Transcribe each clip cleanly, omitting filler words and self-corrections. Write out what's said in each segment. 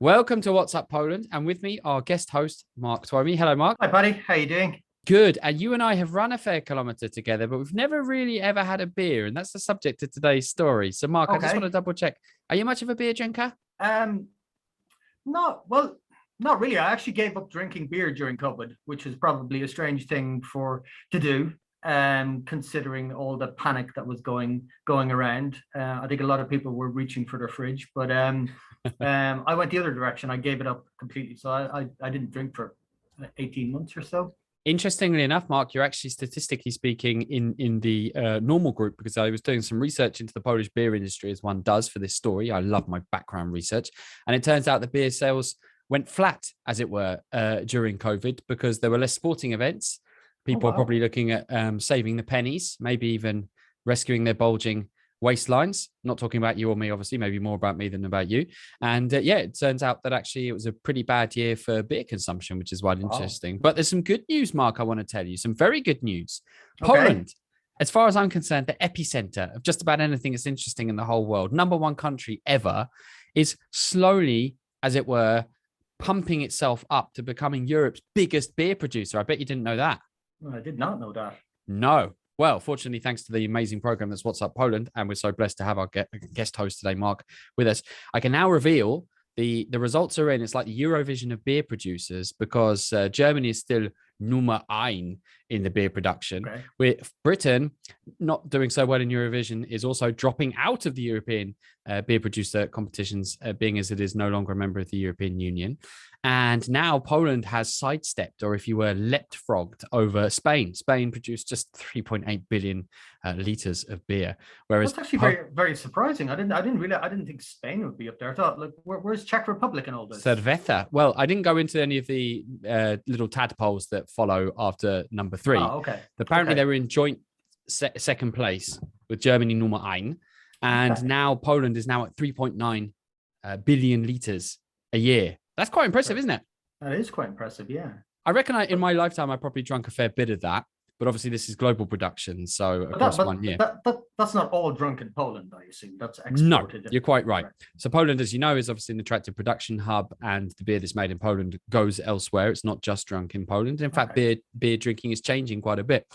Welcome to What's Up Poland, and with me, our guest host, Mark Twomey. Hello, Mark. Hi, Paddy. How you doing? Good. And you and I have run a fair kilometre together, but we've never really ever had a beer, and that's the subject of today's story. So, Mark, I just want to double check. Are you much of a beer drinker? Not really. I actually gave up drinking beer during COVID, which is probably a strange thing to do, considering all the panic that was going around. I think a lot of people were reaching for their fridge, but I went the other direction. I gave it up completely. So I didn't drink for 18 months or so. Interestingly enough, Mark, you're actually statistically speaking in the normal group, because I was doing some research into the Polish beer industry, as one does for this story. I love my background research. And it turns out the beer sales went flat, as it were, during COVID, because there were less sporting events. People are probably looking at saving the pennies, maybe even rescuing their bulging waistlines. Not talking about you or me, obviously, maybe more about me than about you. And it turns out that actually it was a pretty bad year for beer consumption, which is quite interesting. But there's some good news, Mark, I want to tell you. Some very good news. Poland, as far as I'm concerned, the epicenter of just about anything that's interesting in the whole world, number one country ever, is slowly, as it were, pumping itself up to becoming Europe's biggest beer producer. I bet you didn't know that. Well, I did not know that. No. Well, fortunately, thanks to the amazing program that's What's Up Poland, and we're so blessed to have our guest host today, Mark, with us. I can now reveal the results are in. It's like the Eurovision of beer producers, because Germany is still Nummer 1 in the beer production. With Britain not doing so well in Eurovision, is also dropping out of the European beer producer competitions, being as it is no longer a member of the European Union. And now Poland has sidestepped, or if you were, leapfrogged over Spain. Spain produced just 3.8 billion liters of beer, whereas that's actually very, very surprising. I didn't think Spain would be up there. I thought, like, where's Czech Republic and all this? Cerveza. Well, I didn't go into any of the little tadpoles that follow after number 3. Oh, okay. Apparently, they were in joint second place with Germany, Nummer 1, and now Poland is now at 3.9 billion liters a year. That's quite impressive, isn't it? That is quite impressive, yeah. I reckon in my lifetime, I probably drunk a fair bit of that. But obviously, this is global production, so across 1 year. That's not all drunk in Poland, I assume. That's exported. No, you're quite right. So Poland, as you know, is obviously an attractive production hub, and the beer that's made in Poland goes elsewhere. It's not just drunk in Poland. In fact, beer drinking is changing quite a bit.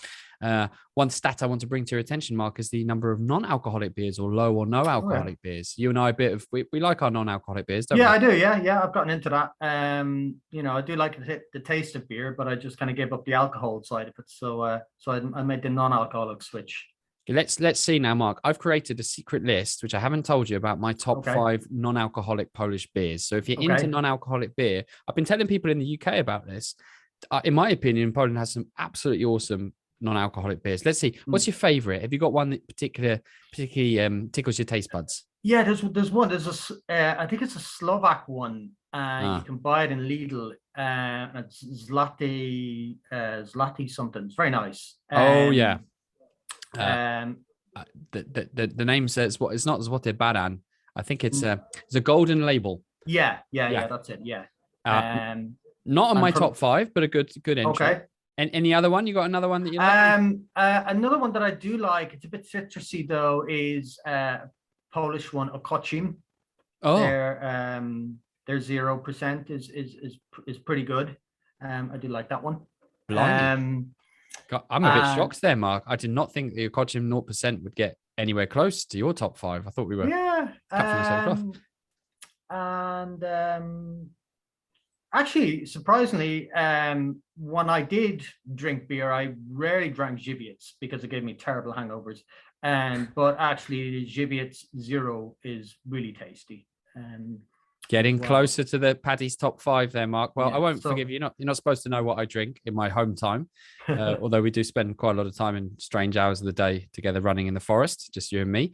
One stat I want to bring to your attention, Mark, is the number of non-alcoholic beers, or low or no alcoholic beers. You and I we like our non-alcoholic beers, don't we? I do. Yeah, I've gotten into that. I do like the taste of beer, but I just kind of gave up the alcohol side of it. So I made the non-alcoholic switch. Let's see now, Mark. I've created a secret list, which I haven't told you about, my top 5 non-alcoholic Polish beers. So if you're into non-alcoholic beer, I've been telling people in the UK about this. In my opinion, Poland has some absolutely awesome non-alcoholic beers. Let's see. What's your favorite? Have you got one that particularly tickles your taste buds? Yeah, there's one. I think it's a Slovak one. You can buy it in Lidl. It's Zlaty something. It's very nice. The name says what? It's not Złoty Baran. I think it's a golden label. Yeah, that's it. Yeah. Not on my top 5, but a good entry. Okay. And any other one? You got another one that you like? Another one that I do like, it's a bit citrusy though, is Polish one, Okocim. Their 0% is pretty good. I do like that one. I'm a bit shocked there, Mark. I did not think the Okocim 0% would get anywhere close to your top 5. I thought we were cutting ourselves off. And actually, surprisingly, when I did drink beer, I rarely drank Żywiec because it gave me terrible hangovers. But actually, Żywiec 0 is really tasty. Getting closer to the Paddy's top 5 there, Mark. Well, I won't forgive you. You're not supposed to know what I drink in my home time, although we do spend quite a lot of time in strange hours of the day together running in the forest, just you and me.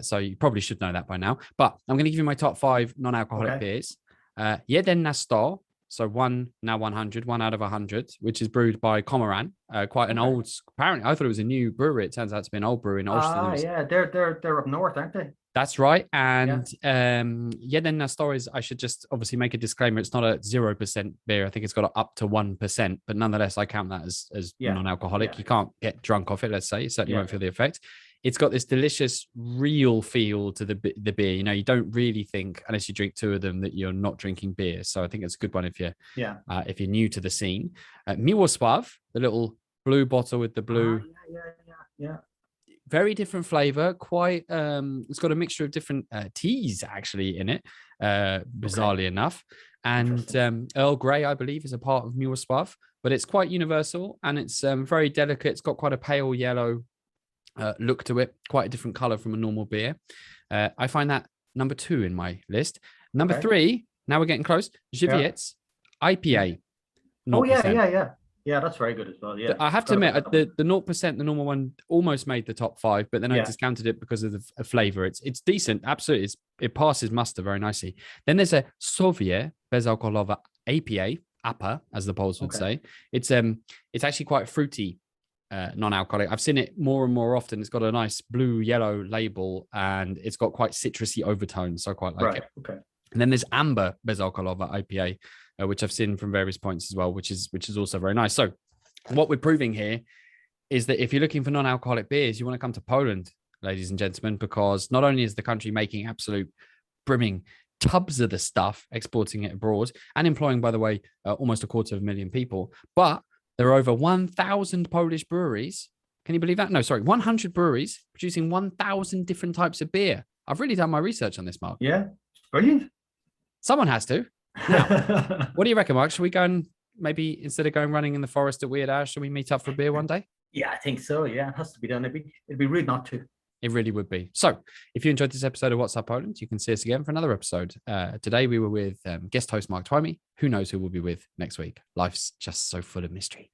So you probably should know that by now. But I'm going to give you my top 5 non-alcoholic beers. Jeden na 100, so 1 na 100, 1 out of 100, which is brewed by Komaran, quite an old. Apparently, I thought it was a new brewery. It turns out to be an old brewery in Ulster. Yeah, they're up north, aren't they? That's right. And Jeden na 100 is, I should just obviously make a disclaimer, it's not a 0% beer. I think it's got up to 1%, but nonetheless, I count that as non-alcoholic. You can't get drunk off it, let's say. You certainly won't feel the effect. it's got this delicious, real feel to the beer. You know, you don't really think, unless you drink two of them, that you're not drinking beer. So I think it's a good one if you're new to the scene. Miłosław, the little blue bottle with the blue. Yeah. Very different flavor. Quite. It's got a mixture of different teas actually in it. Bizarrely enough, and Earl Grey, I believe, is a part of Miłosław, but it's quite universal and it's very delicate. It's got quite a pale yellow look to it, quite a different color from a normal beer. I find that number 2 in my list. Number 3, now we're getting close. Żywiec IPA. 0%. Yeah, that's very good as well. Yeah, I have to admit, the 0%, the normal one, almost made the top 5, but then I discounted it because of the flavor. It's decent, absolutely. It passes muster very nicely. Then there's a Soviet bezalkoholowe APA, as the Poles would say. It's actually quite fruity, non-alcoholic. I've seen it more and more often. It's got a nice blue-yellow label, and it's got quite citrusy overtones, so I quite like it. Okay. And then there's Amber bezalkoholowe IPA, which I've seen from various points as well, which is also very nice. So what we're proving here is that if you're looking for non-alcoholic beers, you want to come to Poland, ladies and gentlemen, because not only is the country making absolute brimming tubs of the stuff, exporting it abroad and employing, by the way, almost 250,000 people, but there are over 1,000 Polish breweries. Can you believe that? No, sorry, 100 breweries producing 1,000 different types of beer. I've really done my research on this, Mark. Yeah, brilliant. Someone has to. Now, what do you reckon, Mark? Should we go and maybe instead of going running in the forest at weird hours, should we meet up for a beer one day? Yeah, I think so. Yeah, it has to be done. It'd be rude not to. It really would be. So if you enjoyed this episode of What's Up Poland, you can see us again for another episode. Today we were with guest host Mark Twomey. Who knows who we'll be with next week? Life's just so full of mystery.